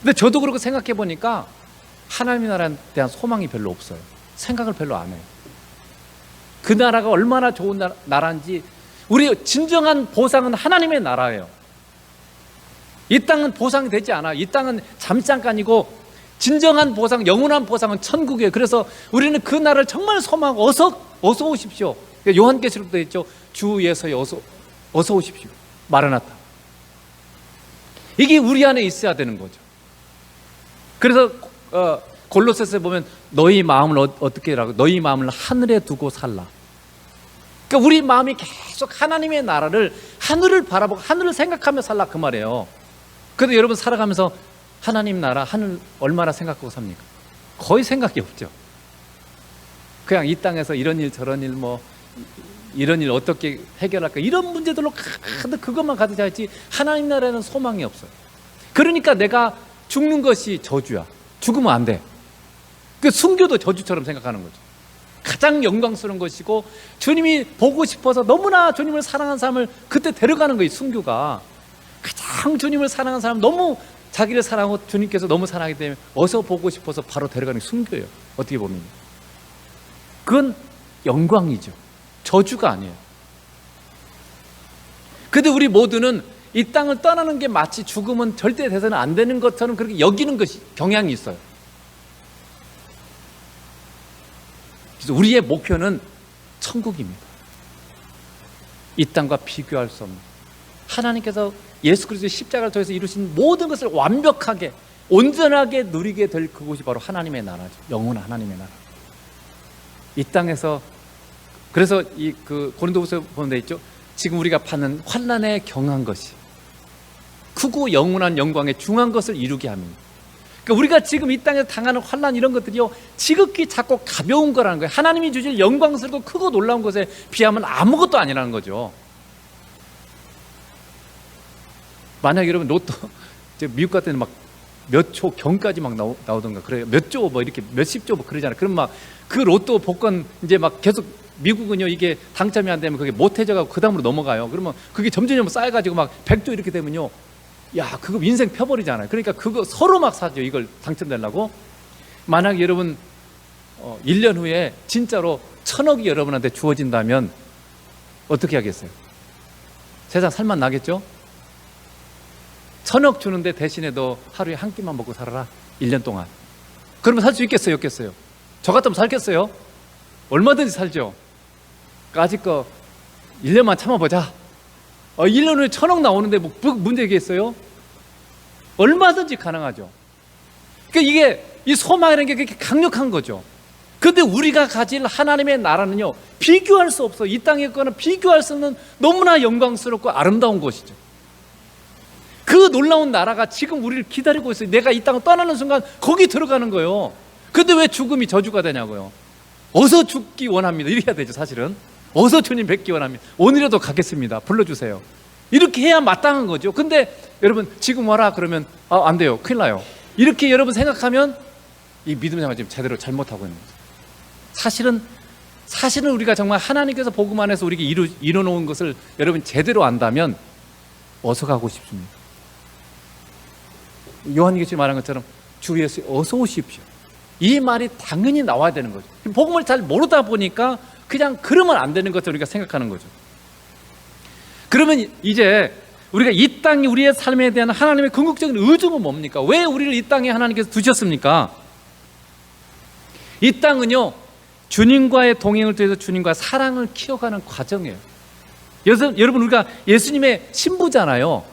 근데 저도 그렇게 생각해 보니까 하나님의 나라에 대한 소망이 별로 없어요. 생각을 별로 안 해요. 그 나라가 얼마나 좋은 나라인지. 우리 진정한 보상은 하나님의 나라예요. 이 땅은 보상이 되지 않아요. 이 땅은 잠깐이고 진정한 보상, 영원한 보상은 천국이에요. 그래서 우리는 그 나라를 정말 소망하고 어서 오십시오. 요한계시록도 있죠. 주 예수에 어서 오십시오. 마라나타. 이게 우리 안에 있어야 되는 거죠. 그래서 골로새서에 보면 너희 마음을 어떻게 하라고? 너희 마음을 하늘에 두고 살라. 그러니까 우리 마음이 계속 하나님의 나라를, 하늘을 바라보고 하늘을 생각하며 살라, 그 말이에요. 그래도 여러분 살아가면서 하나님 나라, 하늘 얼마나 생각하고 삽니까? 거의 생각이 없죠. 그냥 이 땅에서 이런 일 저런 일, 이런 일 어떻게 해결할까, 이런 문제들로 가득 그것만 가득 차 있지 하나님 나라에는 소망이 없어요. 그러니까 내가 죽는 것이 저주야. 죽으면 안 돼. 그 순교도 저주처럼 생각하는 거죠. 가장 영광스러운 것이고 주님이 보고 싶어서 너무나 주님을 사랑하는 사람을 그때 데려가는 거예요. 순교가 가장 주님을 사랑하는 사람, 너무 자기를 사랑하고 주님께서 너무 사랑하기 때문에 어서 보고 싶어서 바로 데려가는 게 순교예요. 어떻게 보면 그건 영광이죠. 저주가 아니에요. 근데 우리 모두는 이 땅을 떠나는 게 마치 죽으면 절대 돼서는 안 되는 것처럼 그렇게 여기는 것이 경향이 있어요. 그래서 우리의 목표는 천국입니다. 이 땅과 비교할 수 없는, 하나님께서 예수 그리스도의 십자가를 통해서 이루신 모든 것을 완벽하게 온전하게 누리게 될 그곳이 바로 하나님의 나라죠. 영원한 하나님의 나라. 이 땅에서, 그래서 고린도후서 보면 돼 있죠. 지금 우리가 받는 환난에 경한 것이 크고 영원한 영광에 중한 것을 이루게 합니다. 그러니까 우리가 지금 이 땅에서 당하는 환난 이런 것들이요, 지극히 작고 가벼운 거라는 거예요. 하나님이 주실 영광스럽고 크고 놀라운 것에 비하면 아무것도 아니라는 거죠. 만약 여러분 로또 미국 같은 데는 막 몇 초 경까지 막 나오던가 그래요. 몇 조 뭐 이렇게 몇십 조 뭐 그러잖아요. 그럼 막 그 로또 복권 이제 막 계속 미국은요, 이게 당첨이 안 되면 그게 못해져가고 그 다음으로 넘어가요. 그러면 그게 점점 쌓여가지고 막 100조 이렇게 되면요, 야, 그거 인생 펴버리잖아요. 그러니까 그거 서로 막 사죠. 이걸 당첨되려고. 만약 여러분 1년 후에 진짜로 1,000억이 여러분한테 주어진다면 어떻게 하겠어요? 세상 살만 나겠죠? 1,000억 주는데 대신에 너 하루에 한 끼만 먹고 살아라, 1년 동안. 그러면 살 수 있겠어요, 없겠어요? 저 같으면 살겠어요? 얼마든지 살죠. 아직 거 1년만 참아보자. 1년 후에 1,000억 나오는데 뭐 문제겠어요? 얼마든지 가능하죠. 그러니까 이게 이 소망이라는 게 그렇게 강력한 거죠. 그런데 우리가 가질 하나님의 나라는요, 비교할 수 없어. 이 땅의 거는 비교할 수 없는 너무나 영광스럽고 아름다운 곳이죠. 그 놀라운 나라가 지금 우리를 기다리고 있어요. 내가 이 땅을 떠나는 순간 거기 들어가는 거예요. 근데 왜 죽음이 저주가 되냐고요. 어서 죽기 원합니다. 이렇게 해야 되죠. 사실은 어서 주님 뵙기 원합니다. 오늘이라도 가겠습니다. 불러주세요. 이렇게 해야 마땅한 거죠. 근데 여러분 지금 와라 그러면 안 돼요. 큰일 나요. 이렇게 여러분 생각하면 이 믿음 생활 지금 제대로 잘못하고 있는 거죠. 사실은 우리가 정말 하나님께서 복음 안에서 우리에게 이뤄놓은 것을 여러분 제대로 안다면 어서 가고 싶습니다. 요한계시록에 말한 것처럼 주 예수 어서 오십시오. 이 말이 당연히 나와야 되는 거죠. 복음을 잘 모르다 보니까 그냥 그러면 안 되는 것을 우리가 생각하는 거죠. 그러면 이제 우리가 이 땅이 우리의 삶에 대한 하나님의 궁극적인 의중은 뭡니까? 왜 우리를 이 땅에 하나님께서 두셨습니까? 이 땅은요, 주님과의 동행을 통해서 주님과 사랑을 키워가는 과정이에요. 여러분 우리가 예수님의 신부잖아요.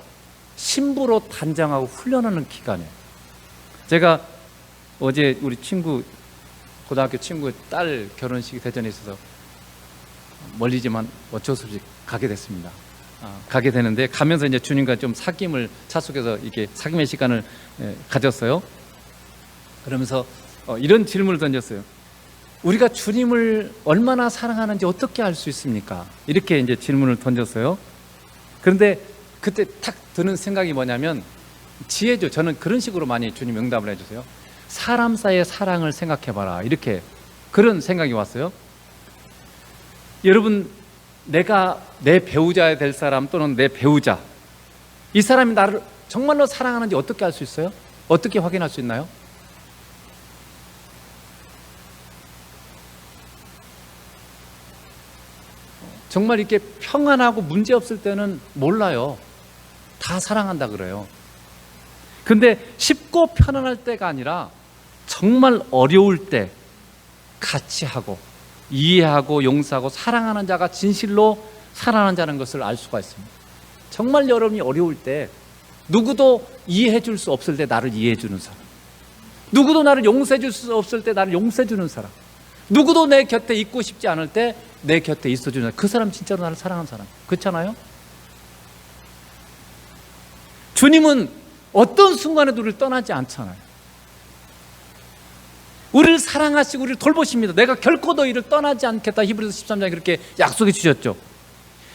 신부로 단장하고 훈련하는 기간이에요. 제가 어제 우리 고등학교 친구 딸 결혼식이 대전에 있어서 멀리지만 어쩔 수 없이 가게 됐습니다. 가게 되는데 가면서 이제 주님과 좀 사귐을 차속해서 이렇게 사귐의 시간을 가졌어요. 그러면서 이런 질문을 던졌어요. 우리가 주님을 얼마나 사랑하는지 어떻게 알 수 있습니까? 이렇게 이제 질문을 던졌어요. 그런데 그때 탁 드는 생각이 뭐냐면 지혜죠. 저는 그런 식으로 많이 주님 응답을 해주세요. 사람 사이의 사랑을 생각해봐라. 이렇게 그런 생각이 왔어요. 여러분, 내가 내 배우자야 될 사람 또는 내 배우자, 이 사람이 나를 정말로 사랑하는지 어떻게 알 수 있어요? 어떻게 확인할 수 있나요? 정말 이렇게 평안하고 문제 없을 때는 몰라요. 다 사랑한다 그래요. 근데 쉽고 편안할 때가 아니라 정말 어려울 때 같이 하고 이해하고 용서하고 사랑하는 자가 진실로 사랑하는 자라는 것을 알 수가 있습니다. 정말 여러분이 어려울 때 누구도 이해해 줄 수 없을 때 나를 이해해 주는 사람, 누구도 나를 용서해 줄 수 없을 때 나를 용서해 주는 사람, 누구도 내 곁에 있고 싶지 않을 때 내 곁에 있어주는 사람, 그 사람 진짜로 나를 사랑하는 사람. 그렇잖아요? 주님은 어떤 순간에도 우리를 떠나지 않잖아요. 우리를 사랑하시고 우리를 돌보십니다. 내가 결코 너희를 떠나지 않겠다. 히브리서 13장에 그렇게 약속해 주셨죠.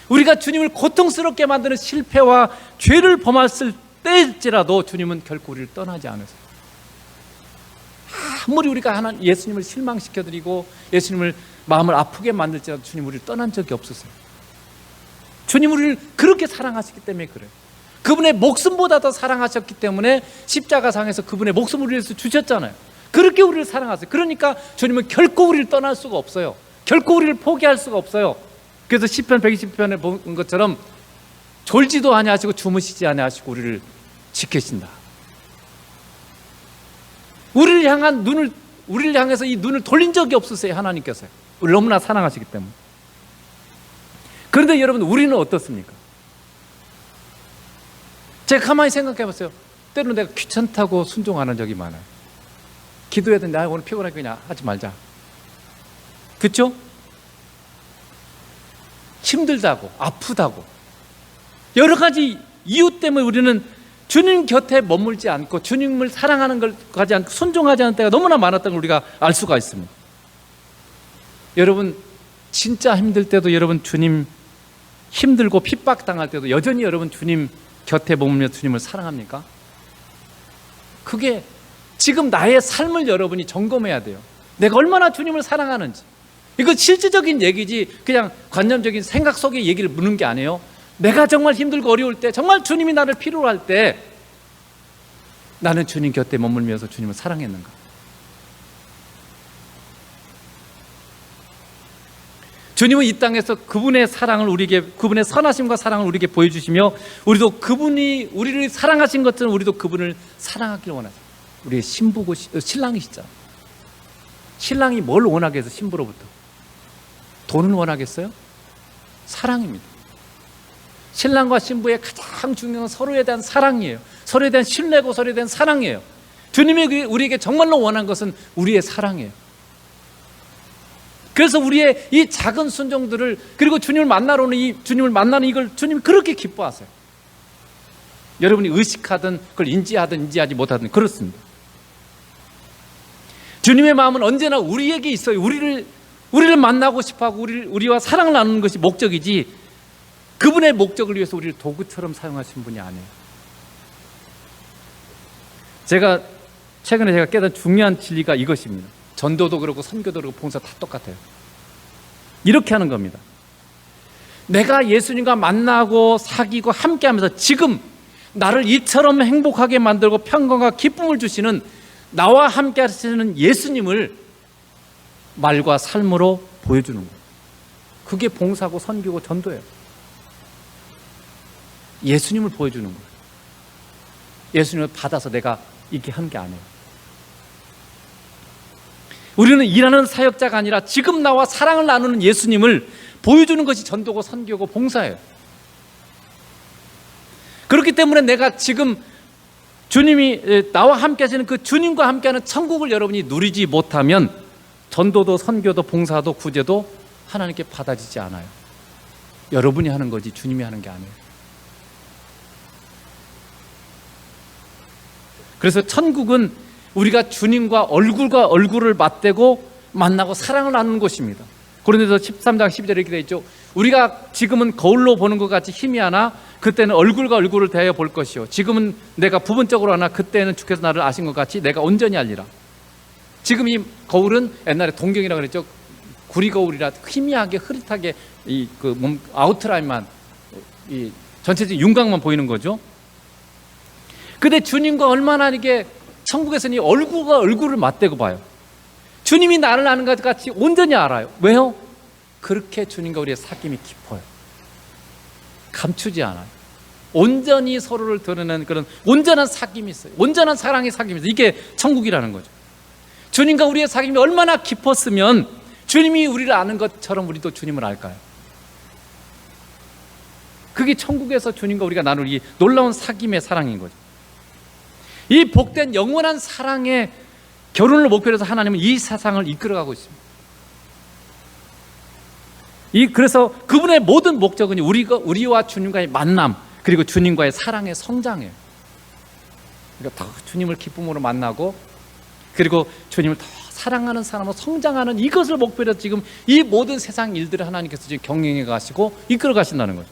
우리가 주님을 고통스럽게 만드는 실패와 죄를 범했을 때일지라도 주님은 결코 우리를 떠나지 않으세요. 아무리 우리가 예수님을 실망시켜드리고 예수님을 마음을 아프게 만들지라도 주님 우리를 떠난 적이 없으세요. 주님 우리를 그렇게 사랑하시기 때문에 그래요. 그분의 목숨보다 더 사랑하셨기 때문에 십자가상에서 그분의 목숨을 위해서 주셨잖아요. 그렇게 우리를 사랑하세요. 그러니까 주님은 결코 우리를 떠날 수가 없어요. 결코 우리를 포기할 수가 없어요. 그래서 시편 120편에 본 것처럼 졸지도 아니하시고 주무시지 아니하시고 우리를 지키신다. 우리를 향해서 이 눈을 돌린 적이 없으세요. 하나님께서요. 우리를 너무나 사랑하시기 때문에. 그런데 여러분, 우리는 어떻습니까? 제가 가만히 생각해 봤어요. 때로는 내가 귀찮다고 순종하는 적이 많아요. 기도해야 되는데 오늘 피곤하게 그냥 하지 말자. 그렇죠? 힘들다고, 아프다고 여러 가지 이유 때문에 우리는 주님 곁에 머물지 않고 주님을 사랑하는 걸 가지 않고 순종하지 않는 때가 너무나 많았던 걸 우리가 알 수가 있습니다. 여러분 진짜 힘들 때도 여러분 주님 힘들고 핍박당할 때도 여전히 여러분 주님 곁에 머물며 주님을 사랑합니까? 그게 지금 나의 삶을 여러분이 점검해야 돼요. 내가 얼마나 주님을 사랑하는지. 이거 실질적인 얘기지 그냥 관념적인 생각 속의 얘기를 묻는 게 아니에요. 내가 정말 힘들고 어려울 때, 정말 주님이 나를 필요로 할 때 나는 주님 곁에 머물면서 주님을 사랑했는가? 주님은 이 땅에서 그분의 사랑을 우리에게, 그분의 선하심과 사랑을 우리에게 보여주시며 우리도 그분이 우리를 사랑하신 것처럼 우리도 그분을 사랑하길 원하죠. 우리의 신부고 신랑이시잖아요. 신랑이 뭘 원하겠어요? 신부로부터 돈을 원하겠어요? 사랑입니다. 신랑과 신부의 가장 중요한 서로에 대한 사랑이에요. 서로에 대한 신뢰고 서로에 대한 사랑이에요. 주님이 우리에게 정말로 원한 것은 우리의 사랑이에요. 그래서 우리의 이 작은 순종들을, 그리고 주님을 만나러는 주님을 만나는 이걸 주님이 그렇게 기뻐하세요. 여러분이 의식하든 그걸 인지하든 인지하지 못하든 그렇습니다. 주님의 마음은 언제나 우리에게 있어요. 우리를 만나고 싶어하고 우리와 사랑을 나누는 것이 목적이지, 그분의 목적을 위해서 우리를 도구처럼 사용하신 분이 아니에요. 최근에 제가 깨달은 중요한 진리가 이것입니다. 전도도 그렇고 선교도 그렇고 봉사 다 똑같아요. 이렇게 하는 겁니다. 내가 예수님과 만나고 사귀고 함께하면서 지금 나를 이처럼 행복하게 만들고 평강과 기쁨을 주시는, 나와 함께 하시는 예수님을 말과 삶으로 보여주는 거예요. 그게 봉사고 선교고 전도예요. 예수님을 보여주는 거예요. 예수님을 받아서 내가 이렇게 하는 게 아니에요. 우리는 일하는 사역자가 아니라 지금 나와 사랑을 나누는 예수님을 보여주는 것이 전도고 선교고 봉사예요. 그렇기 때문에 내가 지금 주님이 나와 함께 하시는 그 주님과 함께하는 천국을 여러분이 누리지 못하면 전도도 선교도 봉사도 구제도 하나님께 받아지지 않아요. 여러분이 하는 거지 주님이 하는 게 아니에요. 그래서 천국은 우리가 주님과 얼굴을 맞대고 만나고 사랑을 나누는 곳입니다. 고린도서 13장 12절에 이렇게 되어 있죠. 우리가 지금은 거울로 보는 것 같이 희미하나 그때는 얼굴과 얼굴을 대하여 볼 것이요, 지금은 내가 부분적으로 하나 그때는 주께서 나를 아신 것 같이 내가 온전히 알리라. 지금 이 거울은 옛날에 동경이라고 그랬죠. 구리 거울이라 희미하게 흐릿하게 이 그 몸 아웃라인만, 이 전체적인 윤곽만 보이는 거죠. 근데 주님과 얼마나 이게 천국에서는 이 얼굴과 얼굴을 맞대고 봐요. 주님이 나를 아는 것 같이 온전히 알아요. 왜요? 그렇게 주님과 우리의 사귐이 깊어요. 감추지 않아요. 온전히 서로를 드러내는 그런 온전한 사귐이 있어요. 온전한 사랑의 사귐이 있어요. 이게 천국이라는 거죠. 주님과 우리의 사귐이 얼마나 깊었으면 주님이 우리를 아는 것처럼 우리도 주님을 알까요? 그게 천국에서 주님과 우리가 나눌 이 놀라운 사귐의 사랑인 거죠. 이 복된 영원한 사랑의 결혼을 목표로 해서 하나님은 이 세상을 이끌어가고 있습니다. 그래서 그분의 모든 목적은 우리와 주님과의 만남, 그리고 주님과의 사랑의 성장이에요. 그러니까 더 주님을 기쁨으로 만나고, 그리고 주님을 더 사랑하는 사람으로 성장하는 이것을 목표로 해서 지금 이 모든 세상 일들을 하나님께서 지금 경영해 가시고 이끌어 가신다는 거죠.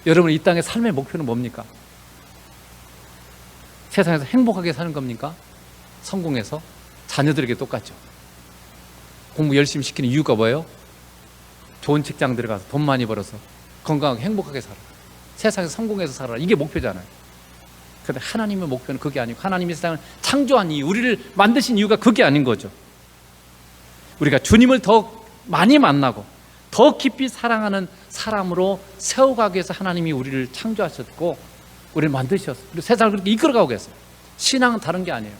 여러분, 이 땅의 삶의 목표는 뭡니까? 세상에서 행복하게 사는 겁니까? 성공해서? 자녀들에게 똑같죠. 공부 열심히 시키는 이유가 뭐예요? 좋은 직장 들어가서 돈 많이 벌어서 건강하게 행복하게 살아, 세상에서 성공해서 살아라, 이게 목표잖아요. 그런데 하나님의 목표는 그게 아니고, 하나님이 세상을 창조한 이유, 우리를 만드신 이유가 그게 아닌 거죠. 우리가 주님을 더 많이 만나고 더 깊이 사랑하는 사람으로 세워가기 위해서 하나님이 우리를 창조하셨고 우리를 만드셨어요. 그리고 세상을 그렇게 이끌어가고 계세요. 신앙은 다른 게 아니에요.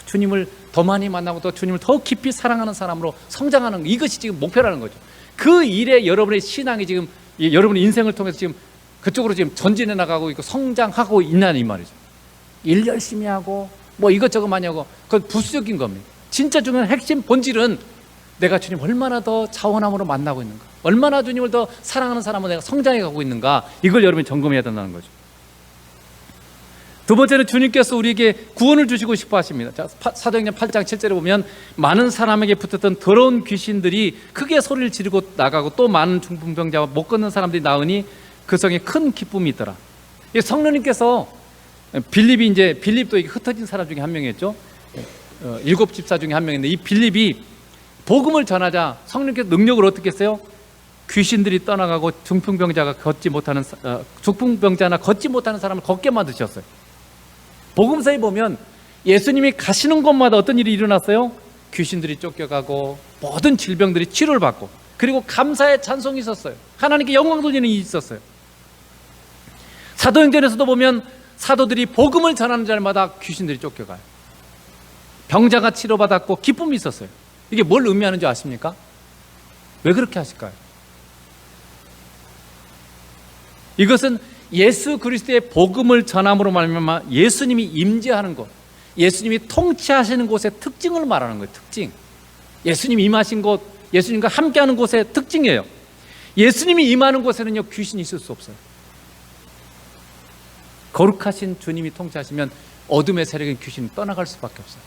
주님을 더 많이 만나고 또 주님을 더 깊이 사랑하는 사람으로 성장하는 것, 이것이 지금 목표라는 거죠. 그 일에 여러분의 신앙이 지금 여러분의 인생을 통해서 지금 그쪽으로 지금 전진해 나가고 있고 성장하고 있냐는 이 말이죠. 일 열심히 하고 뭐 이것저것 많이 하고, 그건 부수적인 겁니다. 진짜 중요한 핵심 본질은 내가 주님 얼마나 더 자원함으로 만나고 있는가, 얼마나 주님을 더 사랑하는 사람으로 내가 성장해 가고 있는가, 이걸 여러분이 점검해야 된다는 거죠. 두 번째는 주님께서 우리에게 구원을 주시고 싶어 하십니다. 자, 사도행전 8장 7절에 보면 많은 사람에게 붙었던 더러운 귀신들이 크게 소리를 지르고 나가고 또 많은 중풍병자와 못 걷는 사람들이 나으니 그 성에 큰 기쁨이 있더라. 성령님께서 빌립도 흩어진 사람 중에 한 명이었죠. 7 집사 중에 한 명인데 이 빌립이 복음을 전하자 성령께서 능력을 어떻게 했어요? 귀신들이 떠나가고 중풍병자나 걷지 못하는 사람을 걷게 만드셨어요. 복음서에 보면 예수님이 가시는 곳마다 어떤 일이 일어났어요? 귀신들이 쫓겨가고 모든 질병들이 치료를 받고 그리고 감사의 찬송이 있었어요. 하나님께 영광 돌리는 일이 있었어요. 사도행전에서도 보면 사도들이 복음을 전하는 자마다 귀신들이 쫓겨가요. 병자가 치료받았고 기쁨이 있었어요. 이게 뭘 의미하는 줄 아십니까? 왜 그렇게 하실까요? 이것은 예수 그리스도의 복음을 전함으로 말미암아 예수님이 임재하는 곳, 예수님이 통치하시는 곳의 특징을 말하는 거예요. 특징. 예수님이 임하신 곳, 예수님과 함께하는 곳의 특징이에요. 예수님이 임하는 곳에는요 귀신이 있을 수 없어요. 거룩하신 주님이 통치하시면 어둠의 세력인 귀신이 떠나갈 수밖에 없어요.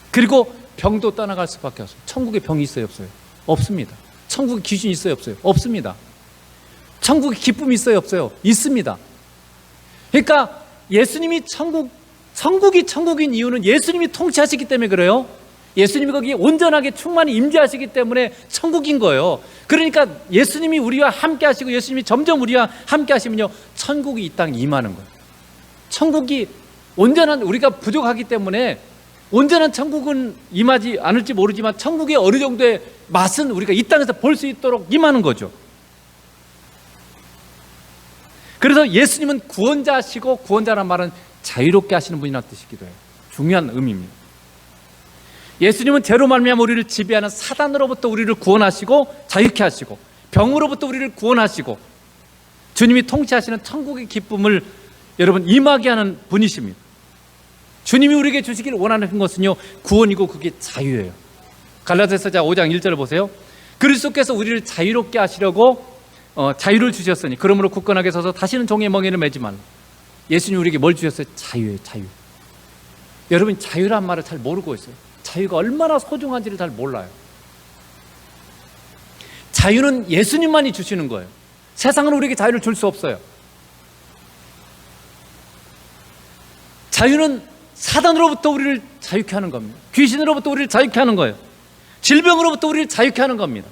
그리고 병도 떠나갈 수밖에 없어요. 천국에 병이 있어요, 없어요? 없습니다. 천국에 귀신이 있어요, 없어요? 없습니다. 천국에 기쁨이 있어요, 없어요? 있습니다. 그러니까 예수님이 천국이 천국인 이유는 예수님이 통치하시기 때문에 그래요. 예수님이 거기에 온전하게 충만히 임재하시기 때문에 천국인 거예요. 그러니까 예수님이 우리와 함께 하시고 예수님이 점점 우리와 함께 하시면요 천국이 이 땅에 임하는 거예요. 천국이 온전한, 우리가 부족하기 때문에 온전한 천국은 임하지 않을지 모르지만 천국의 어느 정도의 맛은 우리가 이 땅에서 볼 수 있도록 임하는 거죠. 그래서 예수님은 구원자시고, 구원자란 말은 자유롭게 하시는 분이라는 뜻이기도 해요. 중요한 의미입니다. 예수님은 죄로 말미암아 우리를 지배하는 사단으로부터 우리를 구원하시고 자유케 하시고 병으로부터 우리를 구원하시고 주님이 통치하시는 천국의 기쁨을 여러분 임하게 하는 분이십니다. 주님이 우리에게 주시길 원하는 것은요 구원이고 그게 자유예요. 갈라디아서 5장 1절을 보세요. 그리스도께서 우리를 자유롭게 하시려고 자유를 주셨으니 그러므로 굳건하게 서서 다시는 종의 멍에를 매지 말라. 예수님이 우리에게 뭘 주셨어요? 자유예요. 자유. 여러분 자유란 말을 잘 모르고 있어요. 자유가 얼마나 소중한지를 잘 몰라요. 자유는 예수님만이 주시는 거예요. 세상은 우리에게 자유를 줄 수 없어요. 자유는 사단으로부터 우리를 자유케 하는 겁니다. 귀신으로부터 우리를 자유케 하는 거예요. 질병으로부터 우리를 자유케 하는 겁니다.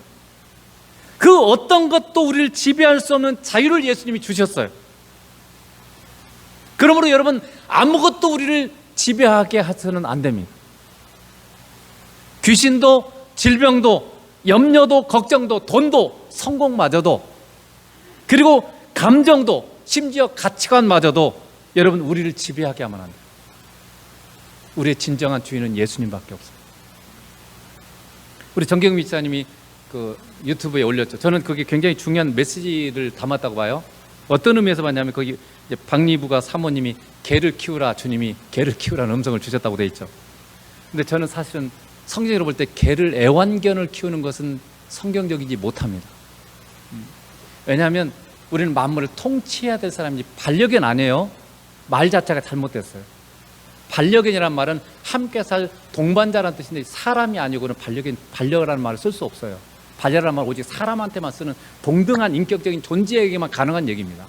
그 어떤 것도 우리를 지배할 수 없는 자유를 예수님이 주셨어요. 그러므로 여러분 아무것도 우리를 지배하게 해서는 안 됩니다. 귀신도 질병도 염려도 걱정도 돈도 성공마저도 그리고 감정도 심지어 가치관마저도 여러분 우리를 지배하게 하면 안 돼요. 우리의 진정한 주인은 예수님밖에 없어요. 우리 정경 목사님이 그 유튜브에 올렸죠. 저는 그게 굉장히 중요한 메시지를 담았다고 봐요. 어떤 의미에서 봤냐면 거기 이제 박리부가 사모님이 개를 키우라, 주님이 개를 키우라는 음성을 주셨다고 돼 있죠. 근데 저는 사실은 성경으로 볼 때 개를 애완견을 키우는 것은 성경적이지 못합니다. 왜냐하면 우리는 만물을 통치해야 될 사람이지 반려견 아니에요. 말 자체가 잘못됐어요. 반려견이란 말은 함께 살 동반자라는 뜻인데 사람이 아니고는 반려라는 말을 쓸 수 없어요. 반려라는 말은 오직 사람한테만 쓰는 동등한 인격적인 존재에게만 가능한 얘기입니다.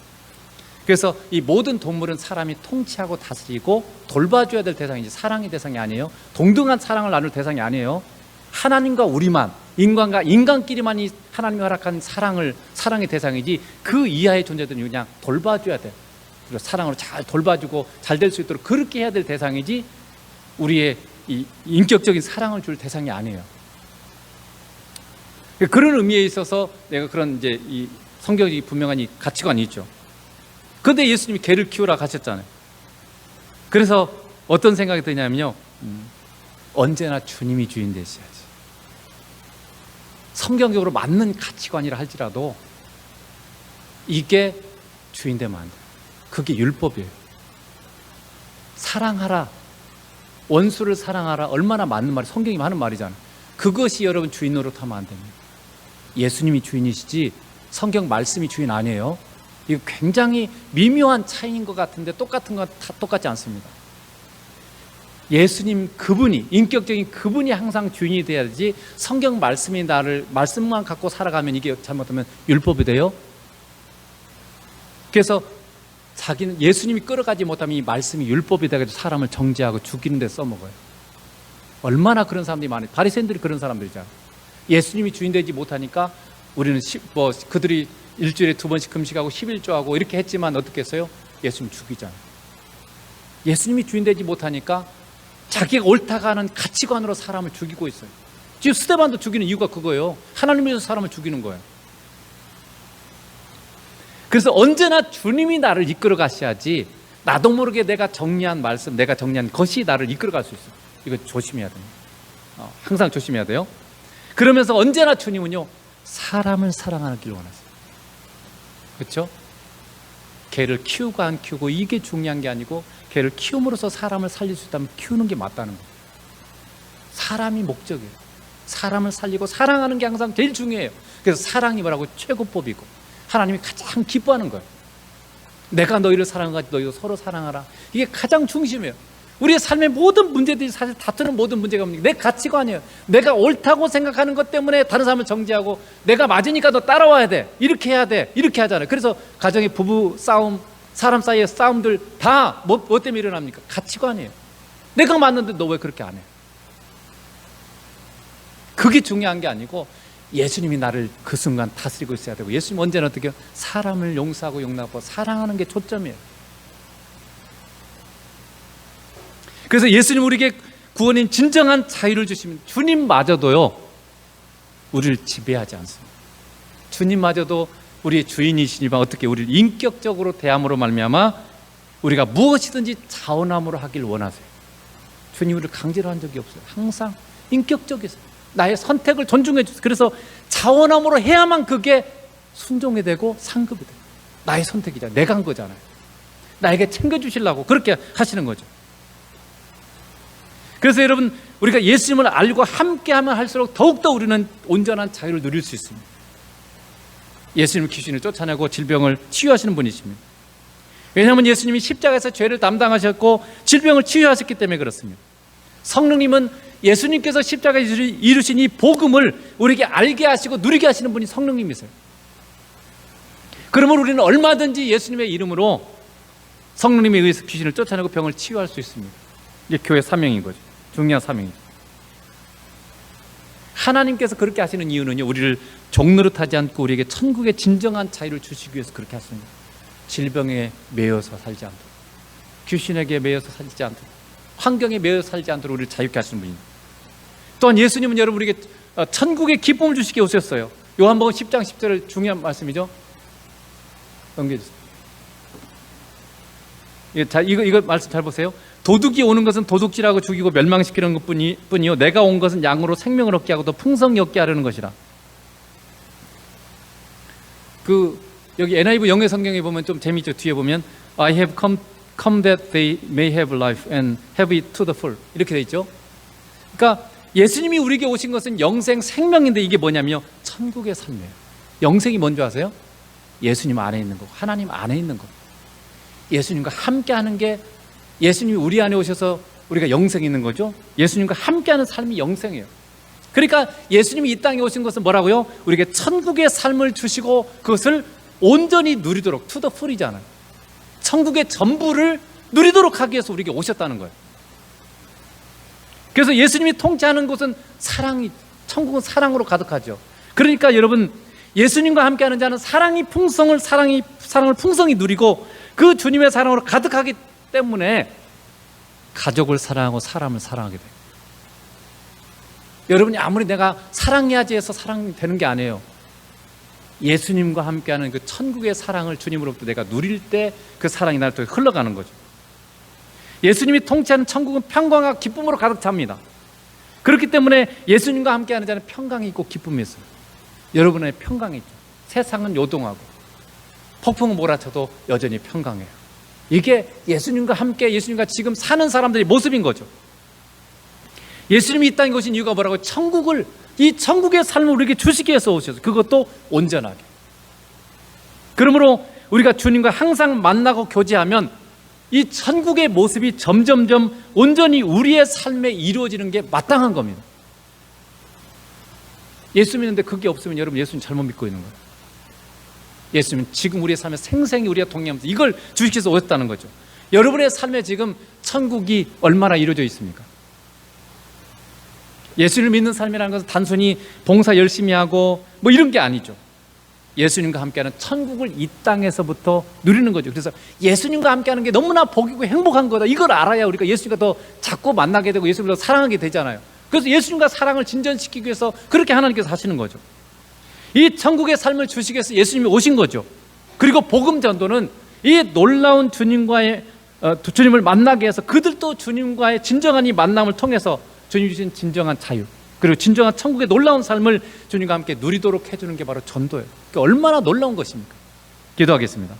그래서 이 모든 동물은 사람이 통치하고 다스리고 돌봐줘야 될 대상이지 사랑의 대상이 아니에요. 동등한 사랑을 나눌 대상이 아니에요. 하나님과 우리만, 인간끼리만이 하나님이 허락한 사랑의 대상이지 그 이하의 존재들은 그냥 돌봐줘야 돼. 그리고 사랑으로 잘 돌봐주고 잘 될 수 있도록 그렇게 해야 될 대상이지 우리의 이 인격적인 사랑을 줄 대상이 아니에요. 그런 의미에 있어서 내가 그런 이제 이 성경이 분명한 이 가치관이 있죠. 그런데 예수님이 개를 키우라 가셨잖아요. 그래서 어떤 생각이 드냐면요, 언제나 주님이 주인 되셔야지. 성경적으로 맞는 가치관이라 할지라도 이게 주인 되면 안 돼요. 그게 율법이에요. 사랑하라, 원수를 사랑하라, 얼마나 맞는 말이 성경이 하는 말이잖아요. 그것이 여러분 주인 노릇하면 안 됩니다. 예수님이 주인이시지 성경 말씀이 주인 아니에요. 이거 굉장히 미묘한 차이인 것 같은데 똑같은 건 다 똑같지 않습니다. 예수님 그분이, 인격적인 그분이 항상 주인이 돼야지 성경 말씀이 나를, 말씀만 갖고 살아가면 이게 잘못하면 율법이 돼요. 그래서 자기는 예수님이 끌어가지 못하면 이 말씀이 율법이 돼가지고 사람을 정죄하고 죽이는 데 써먹어요. 얼마나 그런 사람들이 많아요. 바리새인들이 그런 사람들이잖아요. 예수님이 주인 되지 못하니까 우리는 그들이 일주일에 2번씩 금식하고 11조하고 이렇게 했지만 어떻게 했어요? 예수님 죽이잖아요. 예수님이 주인 되지 못하니까 자기가 옳다고 하는 가치관으로 사람을 죽이고 있어요. 지금 스데반도 죽이는 이유가 그거예요. 하나님께서 사람을 죽이는 거예요. 그래서 언제나 주님이 나를 이끌어 가셔야지 나도 모르게 내가 정리한 말씀, 내가 정리한 것이 나를 이끌어 갈 수 있어요. 이거 조심해야 됩니다. 항상 조심해야 돼요. 그러면서 언제나 주님은요, 사람을 사랑하길 원하세요. 그렇죠? 개를 키우고 안 키우고 이게 중요한 게 아니고 개를 키움으로써 사람을 살릴 수 있다면 키우는 게 맞다는 거예요. 사람이 목적이에요. 사람을 살리고 사랑하는 게 항상 제일 중요해요. 그래서 사랑이 뭐라고? 최고법이고 하나님이 가장 기뻐하는 거예요. 내가 너희를 사랑하지 너희도 서로 사랑하라. 이게 가장 중심이에요. 우리의 삶의 모든 문제들이 사실 다투는 모든 문제가 뭡니까? 내 가치관이에요. 내가 옳다고 생각하는 것 때문에 다른 사람을 정죄하고 내가 맞으니까 너 따라와야 돼. 이렇게 해야 돼. 이렇게 하잖아요. 그래서 가정의 부부 싸움, 사람 사이의 싸움들 다 뭐 때문에 일어납니까? 가치관이에요. 내가 맞는데 너 왜 그렇게 안 해? 그게 중요한 게 아니고 예수님이 나를 그 순간 다스리고 있어야 되고, 예수님 언제나 어떻게 해요? 사람을 용서하고 용납하고 사랑하는 게 초점이에요. 그래서 예수님 우리에게 구원인 진정한 자유를 주시면 주님마저도요 우리를 지배하지 않습니다. 주님마저도 우리의 주인이시니까 어떻게 우리를 인격적으로 대함으로 말미암아 우리가 무엇이든지 자원함으로 하길 원하세요. 주님 우리를 강제로 한 적이 없어요. 항상 인격적이세요. 나의 선택을 존중해 주세요. 그래서 자원함으로 해야만 그게 순종이 되고 상급이 돼요. 나의 선택이잖아요. 내가 한 거잖아요. 나에게 챙겨주시려고 그렇게 하시는 거죠. 그래서 여러분, 우리가 예수님을 알고 함께하면 할수록 더욱더 우리는 온전한 자유를 누릴 수 있습니다. 예수님은 귀신을 쫓아내고 질병을 치유하시는 분이십니다. 왜냐하면 예수님이 십자가에서 죄를 담당하셨고 질병을 치유하셨기 때문에 그렇습니다. 성령님은 예수님께서 십자가에서 이루신 이 복음을 우리에게 알게 하시고 누리게 하시는 분이 성령님이세요. 그러면 우리는 얼마든지 예수님의 이름으로 성령님에 의해서 귀신을 쫓아내고 병을 치유할 수 있습니다. 이게 교회 사명인 거죠. 중요한 사명이죠. 하나님께서 그렇게 하시는 이유는요, 우리를 종노릇하지 않고 우리에게 천국의 진정한 자유를 주시기 위해서 그렇게 하십니다. 질병에 매여서 살지 않도록, 귀신에게 매여서 살지 않도록, 환경에 매여서 살지 않도록 우리를 자유케 하시는 분입니다. 또한 예수님은 여러분 우리에게 천국의 기쁨을 주시게 오셨어요. 요한복음 10장 10절의 중요한 말씀이죠. 넘겨주세요. 이거 말씀 잘 보세요. 도둑이 오는 것은 도둑질하고 죽이고 멸망시키는 것뿐이요 내가 온 것은 양으로 생명을 얻게 하고 더 풍성히 얻게 하려는 것이라. 여기 NIV 영어 성경에 보면 좀 재미있죠. 뒤에 보면 I have come that they may have life and have it to the full 이렇게 돼 있죠. 그러니까 예수님이 우리에게 오신 것은 영생 생명인데 이게 뭐냐면요, 천국의 삶이에요. 영생이 뭔지 아세요? 예수님 안에 있는 거, 하나님 안에 있는 거. 예수님과 함께하는 게, 예수님이 우리 안에 오셔서 우리가 영생이 있는 거죠. 예수님과 함께하는 삶이 영생이에요. 그러니까 예수님이 이 땅에 오신 것은 뭐라고요? 우리에게 천국의 삶을 주시고 그것을 온전히 누리도록, to the full이잖아요. 천국의 전부를 누리도록 하기 위해서 우리에게 오셨다는 거예요. 그래서 예수님이 통치하는 곳은 사랑이, 천국은 사랑으로 가득하죠. 그러니까 여러분, 예수님과 함께하는 자는 사랑을 풍성히 누리고 그 주님의 사랑으로 가득하기 때문에 가족을 사랑하고 사람을 사랑하게 돼요. 여러분이 아무리 내가 사랑해야지 해서 사랑이 되는 게 아니에요. 예수님과 함께하는 그 천국의 사랑을 주님으로부터 내가 누릴 때 그 사랑이 나를 통해 흘러가는 거죠. 예수님이 통치하는 천국은 평강과 기쁨으로 가득 찹니다. 그렇기 때문에 예수님과 함께하는 자는 평강이 있고 기쁨이 있어요. 여러분의 평강이 있죠. 세상은 요동하고 폭풍은 몰아쳐도 여전히 평강해요. 이게 예수님과 함께, 예수님과 지금 사는 사람들의 모습인 거죠. 예수님이 이 땅에 오신 이유가 뭐라고? 이 천국의 삶을 우리에게 주시기 위해서 오셔서, 그것도 온전하게. 그러므로 우리가 주님과 항상 만나고 교제하면 이 천국의 모습이 점점점 온전히 우리의 삶에 이루어지는 게 마땅한 겁니다. 예수 믿는데 그게 없으면 여러분 예수님 잘못 믿고 있는 거예요. 예수님은 지금 우리의 삶에 생생히 우리가 동의하면서 이걸 주님께서 오셨다는 거죠. 여러분의 삶에 지금 천국이 얼마나 이루어져 있습니까? 예수를 믿는 삶이라는 것은 단순히 봉사 열심히 하고 뭐 이런 게 아니죠. 예수님과 함께하는 천국을 이 땅에서부터 누리는 거죠. 그래서 예수님과 함께하는 게 너무나 복이고 행복한 거다. 이걸 알아야 우리가 예수님과 더 자꾸 만나게 되고 예수님을 더 사랑하게 되잖아요. 그래서 예수님과 사랑을 진전시키기 위해서 그렇게 하나님께서 하시는 거죠. 이 천국의 삶을 주시기 위해서 예수님이 오신 거죠. 그리고 복음 전도는 이 놀라운 주님과의 주님을 만나게 해서 그들도 주님과의 진정한 이 만남을 통해서 주님 주신 진정한 자유, 그리고 진정한 천국의 놀라운 삶을 주님과 함께 누리도록 해주는 게 바로 전도예요. 그러니까 얼마나 놀라운 것입니까? 기도하겠습니다.